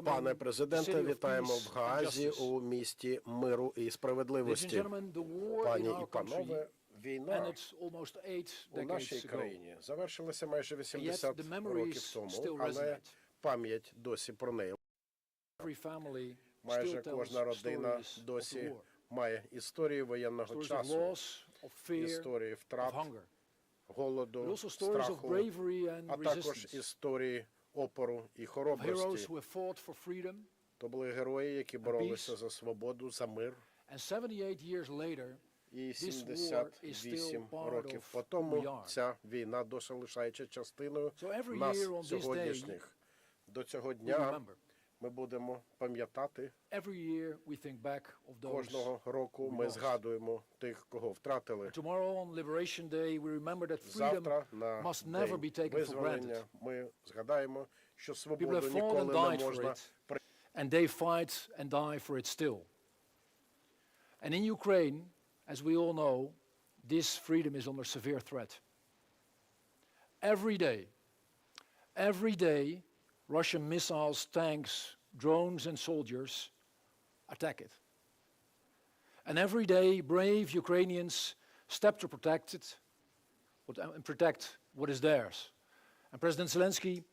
Пане президенте, вітаємо в Гаазі у місті миру і справедливості. Пані і панове, війна у нашій країні завершилася майже 80 років тому, але пам'ять досі про неї. Майже кожна родина досі має історії воєнного часу, історії втрат, голоду, страху, а також історії опору і хоробрості. То були герої, які боролися за свободу, за мир. І 78 років по тому ця війна досі лишається частиною нас сьогоднішніх. До цього дня ми будемо пам'ятати, кожного року ми згадуємо тих, кого втратили. Завтра на День визволення ми згадаємо, що свободу ніколи не можна and they fight and die for it still. And in Ukraine, as we all know, this freedom is under severe threat. Every day, Russian missiles, tanks, drones and soldiers attack it. And every day, brave Ukrainians step to protect it and protect what is theirs. And President Zelensky,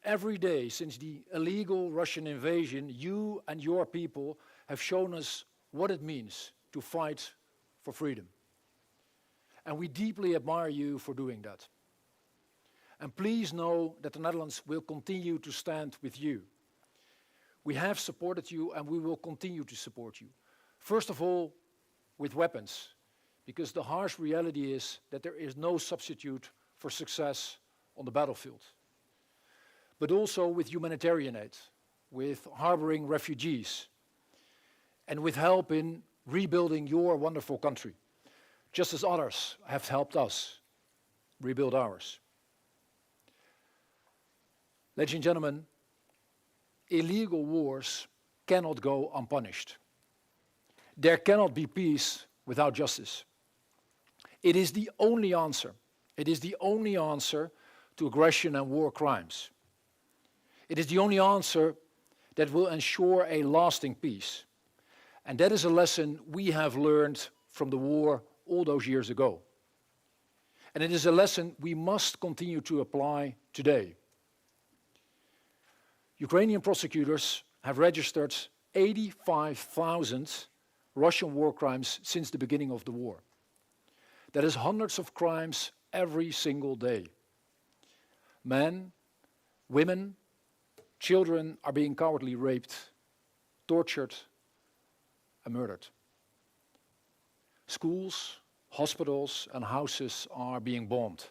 every day since the illegal Russian invasion, you and your people have shown us what it means to fight for freedom. And we deeply admire you for doing that. And please know that the Netherlands will continue to stand with you. We have supported you and we will continue to support you. First of all, with weapons, because the harsh reality is that there is no substitute for success on the battlefield. But also with humanitarian aid, with harboring refugees, and with help in rebuilding your wonderful country, just as others have helped us rebuild ours. Ladies and gentlemen, illegal wars cannot go unpunished. There cannot be peace without justice. It is the only answer. It is the only answer to aggression and war crimes. It is the only answer that will ensure a lasting peace. And that is a lesson we have learned from the war all those years ago. And it is a lesson we must continue to apply today. Ukrainian prosecutors have registered 85,000 Russian war crimes since the beginning of the war. That is hundreds of crimes every single day. Men, women, children are being cowardly raped, tortured, and murdered. Schools, hospitals, and houses are being bombed.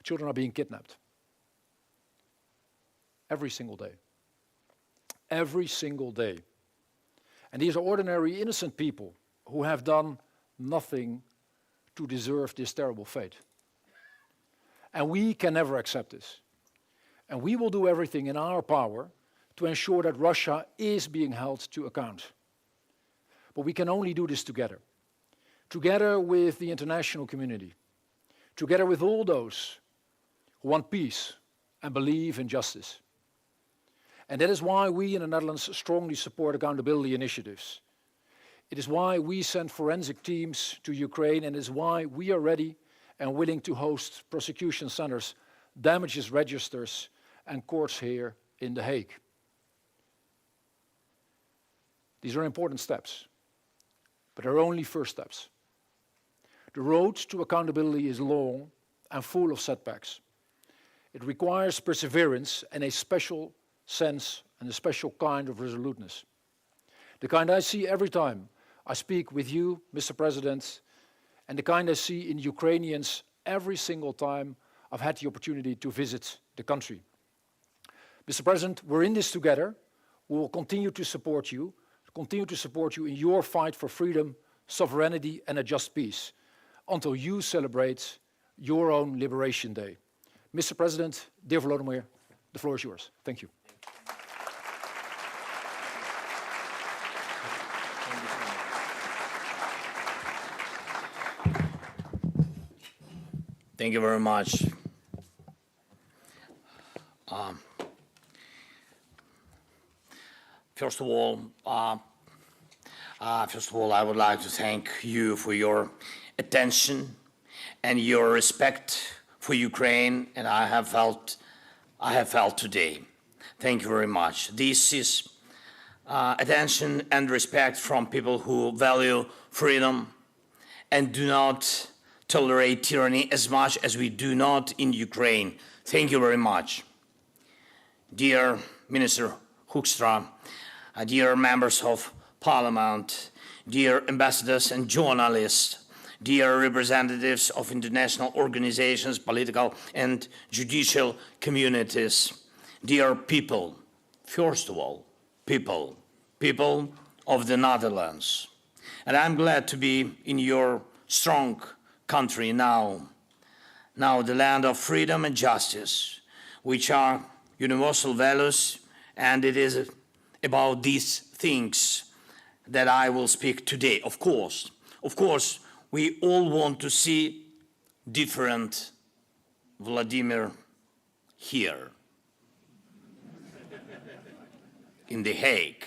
Children are being kidnapped. Every single day. Every single day. And these are ordinary, innocent people who have done nothing to deserve this terrible fate. And we can never accept this. And we will do everything in our power to ensure that Russia is being held to account. But we can only do this together. Together with the international community. Together with all those who want peace and believe in justice. And that is why we in the Netherlands strongly support accountability initiatives. It is why we send forensic teams to Ukraine, and it is why we are ready and willing to host prosecution centers, damages registers, and courts here in The Hague. These are important steps, but they're only first steps. The road to accountability is long and full of setbacks. It requires perseverance and a special sense and a special kind of resoluteness. The kind I see every time I speak with you, Mr. President, and the kind I see in Ukrainians every single time I've had the opportunity to visit the country. Mr. President, we're in this together. We will continue to support you in your fight for freedom, sovereignty, and a just peace until you celebrate your own Liberation Day. Mr. President, dear Volodymyro, the floor is yours. Thank you. Thank you very much. First of all, I would like to thank you for your attention and your respect for Ukraine, and I have felt today. Thank you very much. This is attention and respect from people who value freedom and do not tolerate tyranny as much as we do not in Ukraine. Thank you very much. Dear Minister Hoekstra, dear members of Parliament, dear ambassadors and journalists, dear representatives of international organizations, political and judicial communities, dear people, first of all, people of the Netherlands. And I'm glad to be in your strong country now the land of freedom and justice, which are universal values, and it is about these things that I will speak today. Of course, we all want to see different Volodymyr here in The Hague,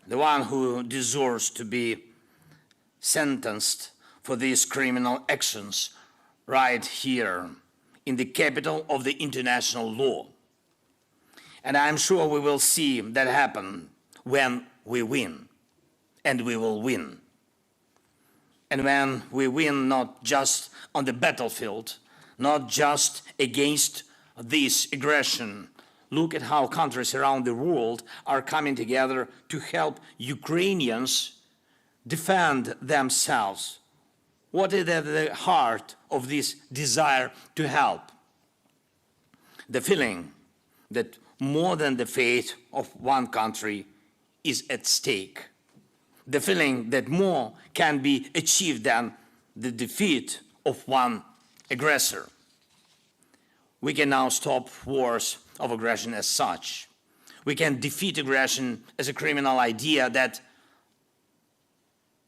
the one who deserves to be sentenced for these criminal actions right here in the capital of the international law. And I'm sure we will see that happen when we win, and we will win. And when we win not just on the battlefield, not just against this aggression, look at how countries around the world are coming together to help Ukrainians defend themselves. What is at the heart of this desire to help? The feeling that more than the fate of one country is at stake. The feeling that more can be achieved than the defeat of one aggressor. We can now stop wars of aggression as such. We can defeat aggression as a criminal idea that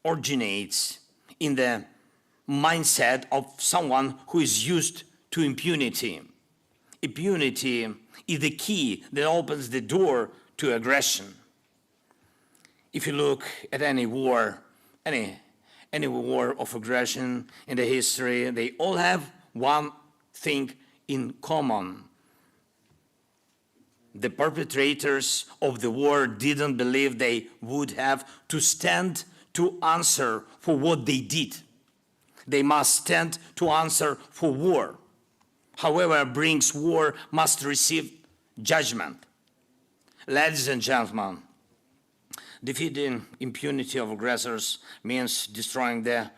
originates in the mindset of someone who is used to impunity. Impunity is the key that opens the door to aggression. If you look at any war, any war of aggression in the history, they all have one thing in common. The perpetrators of the war didn't believe they would have to stand to answer for what they did. They must stand to answer for war. However brings war must receive judgment. Ladies and gentlemen, defeating impunity of aggressors means destroying the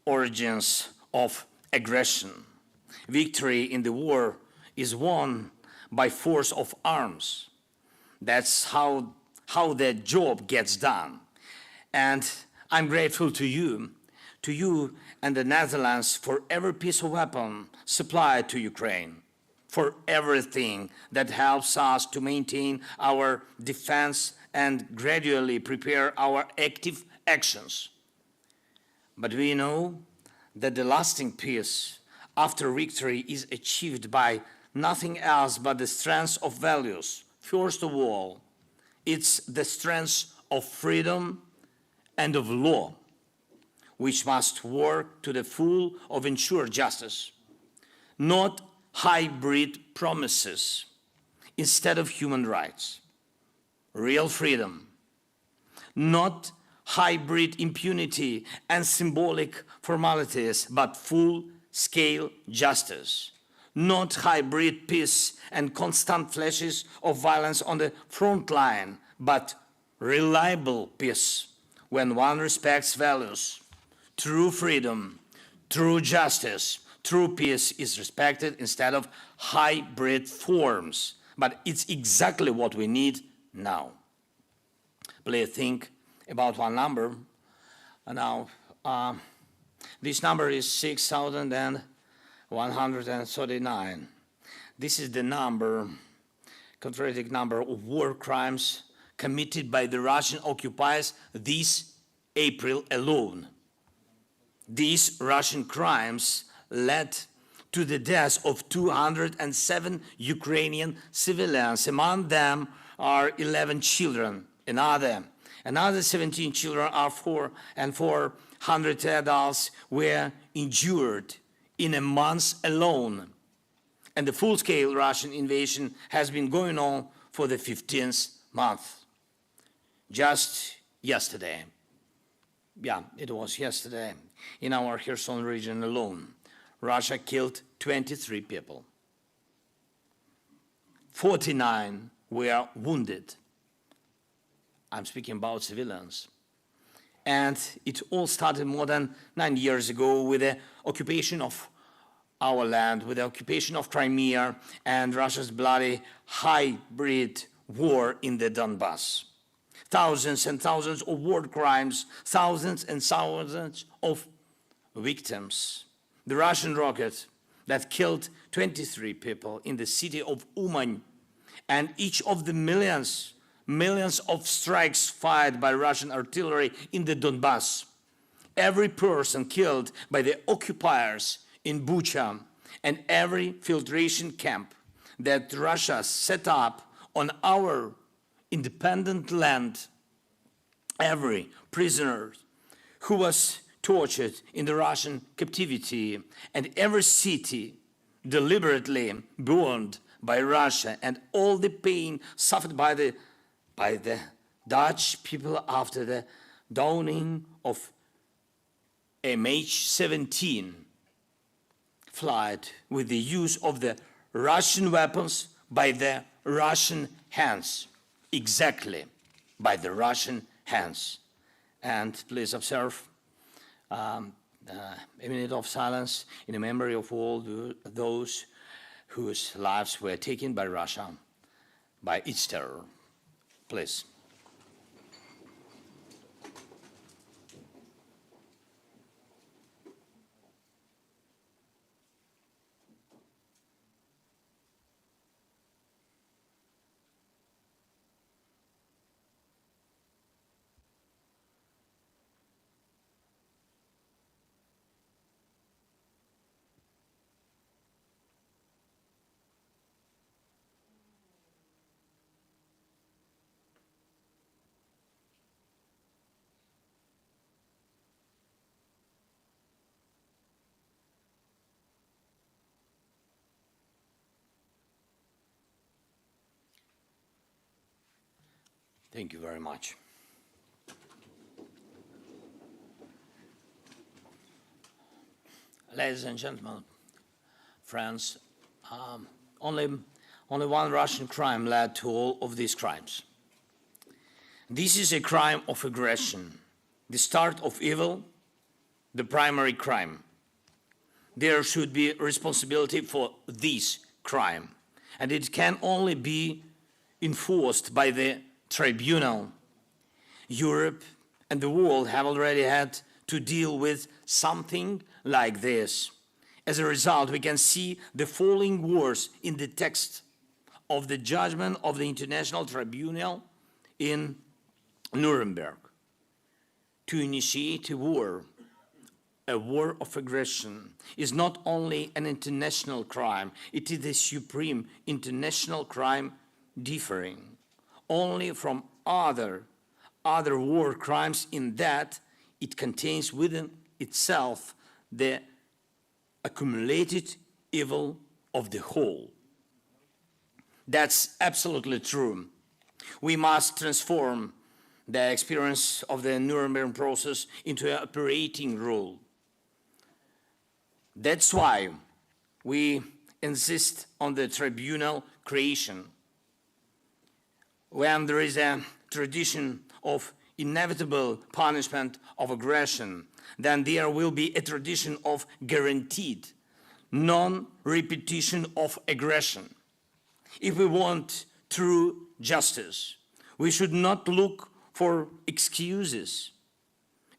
origins of aggression. Victory in the war is won by force of arms. That's how that job gets done. And I'm grateful to you and the Netherlands for every piece of weapon supplied to Ukraine, for everything that helps us to maintain our defense and gradually prepare our active actions. But we know that the lasting peace after victory is achieved by nothing else but the strength of values. First of all, it's the strength of freedom and of law, which must work to the full of ensure justice, not hybrid promises instead of human rights. Real freedom, not hybrid impunity and symbolic formalities, but full-scale justice. Not hybrid peace and constant flashes of violence on the front line, but reliable peace when one respects values. True freedom, true justice, true peace is respected instead of hybrid forms. But it's exactly what we need now. Please think about one number. Now, this number is 6,139. This is the number, contradict number of war crimes committed by the Russian occupiers this April alone. These Russian crimes led to the deaths of 207 Ukrainian civilians. Among them are 11 children. Another 17 children and 400 adults were injured in a month alone. And the full-scale Russian invasion has been going on for the 15th month. Just yesterday, it was yesterday, in our Kherson region alone, Russia killed 23 people. 49 were wounded. I'm speaking about civilians. And it all started more than 9 years ago with the occupation of our land, with the occupation of Crimea and Russia's bloody hybrid war in the Donbass. Thousands and thousands of war crimes, thousands and thousands of victims. The Russian rocket that killed 23 people in the city of Uman, and each of the millions of strikes fired by Russian artillery in the Donbass. Every person killed by the occupiers in Bucha, and every filtration camp that Russia set up on our independent land, every prisoner who was tortured in the Russian captivity, and every city deliberately burned by Russia, and all the pain suffered by the Dutch people after the downing of MH17 flight with the use of the Russian weapons by the Russian hands. Exactly, by the Russian hands. And please observe a minute of silence in the memory of all those whose lives were taken by Russia, by its terror. Please. Thank you very much. Ladies and gentlemen, friends, only one Russian crime led to all of these crimes. This is a crime of aggression, the start of evil, the primary crime. There should be responsibility for this crime, and it can only be enforced by the tribunal. Europe and the world have already had to deal with something like this. As a result, we can see the following words in the text of the judgment of the International Tribunal in Nuremberg. To initiate a war of aggression, is not only an international crime, it is the supreme international crime, differing only from other war crimes in that it contains within itself the accumulated evil of the whole. That's absolutely true. We must transform the experience of the Nuremberg process into an operating rule. That's why we insist on the tribunal creation. When there is a tradition of inevitable punishment of aggression, then there will be a tradition of guaranteed non-repetition of aggression. If we want true justice, we should not look for excuses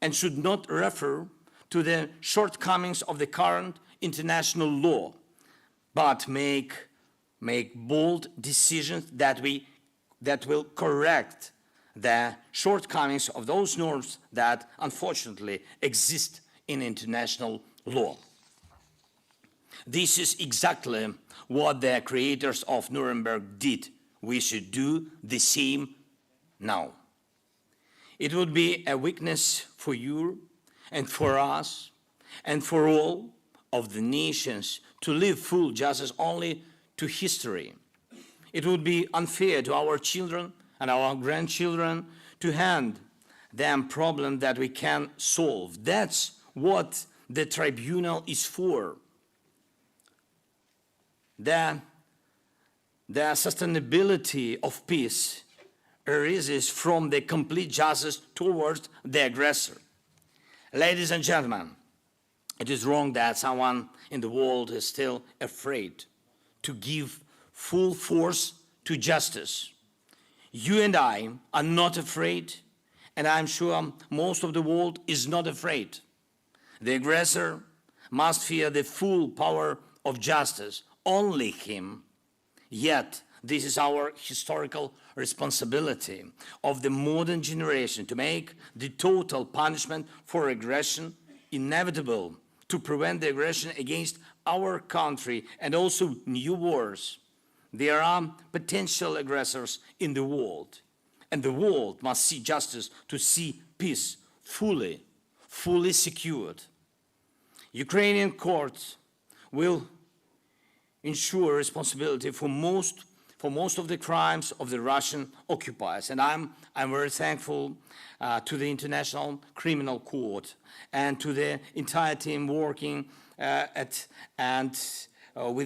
and should not refer to the shortcomings of the current international law, but make bold decisions that will correct the shortcomings of those norms that unfortunately exist in international law. This is exactly what the creators of Nuremberg did. We should do the same now. It would be a weakness for you and for us and for all of the nations to leave full justice only to history. It would be unfair to our children and our grandchildren to hand them problems that we can solve. That's what the tribunal is for. The sustainability of peace arises from the complete justice towards the aggressor. Ladies and gentlemen, it is wrong that someone in the world is still afraid to give full force to justice. You and I are not afraid, and I'm sure most of the world is not afraid. The aggressor must fear the full power of justice, only him. Yet, this is our historical responsibility of the modern generation to make the total punishment for aggression inevitable, to prevent the aggression against our country and also new wars. There are potential aggressors in the world, and the world must see justice to see peace fully secured. Ukrainian courts will ensure responsibility for most of the crimes of the Russian occupiers. And I'm very thankful to the International Criminal Court and to the entire team working with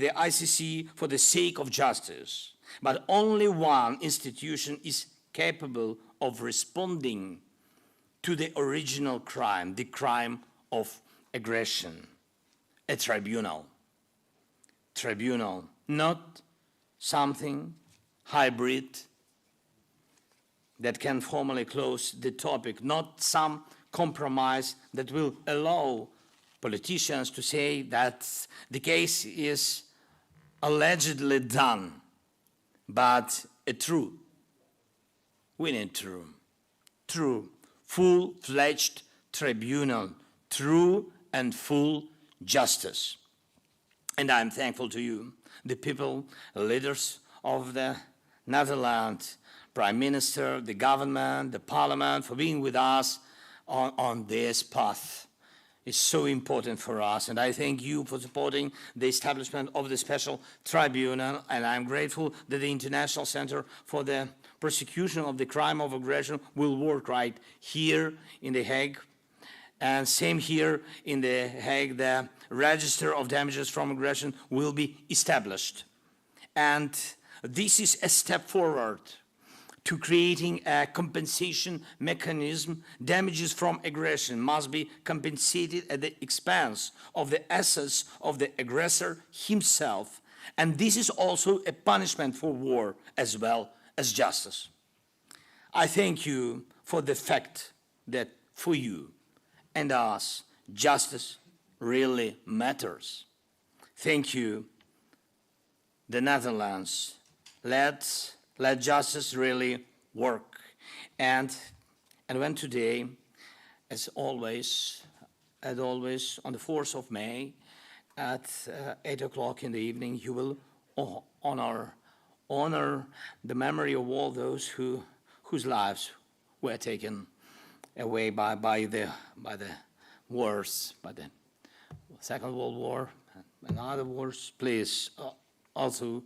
the ICC for the sake of justice. But only one institution is capable of responding to the original crime, the crime of aggression: a tribunal. Tribunal, not something hybrid that can formally close the topic, not some compromise that will allow politicians to say that the case is allegedly done, but a true, we need true, full-fledged tribunal, true and full justice. And I'm thankful to you, the people, leaders of the Netherlands, Prime Minister, the government, the Parliament, for being with us on this path. It's so important for us, and I thank you for supporting the establishment of the special tribunal, and I'm grateful that the International Center for the Prosecution of the Crime of Aggression will work right here in The Hague. And same here in The Hague, the Register of Damages from Aggression will be established. And this is a step forward to creating a compensation mechanism. Damages from aggression must be compensated at the expense of the assets of the aggressor himself. And this is also a punishment for war as well as justice. I thank you for the fact that for you and us, justice really matters. Thank you, the Netherlands. Let justice really work. And when today, as always, on the 4th of May, at 8 o'clock in the evening, you will honor the memory of all those whose lives were taken away by the wars, by the Second World War and other wars. Please also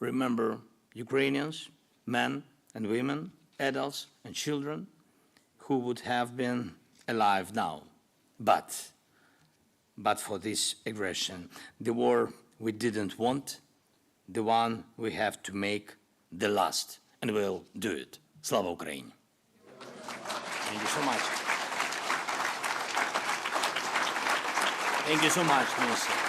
remember Ukrainians, men and women, adults and children who would have been alive now, but for this aggression, the war we didn't want, the one we have to make the last, and we'll do it. Slava Ukraini! Thank you so much. Thank you so much, Minister.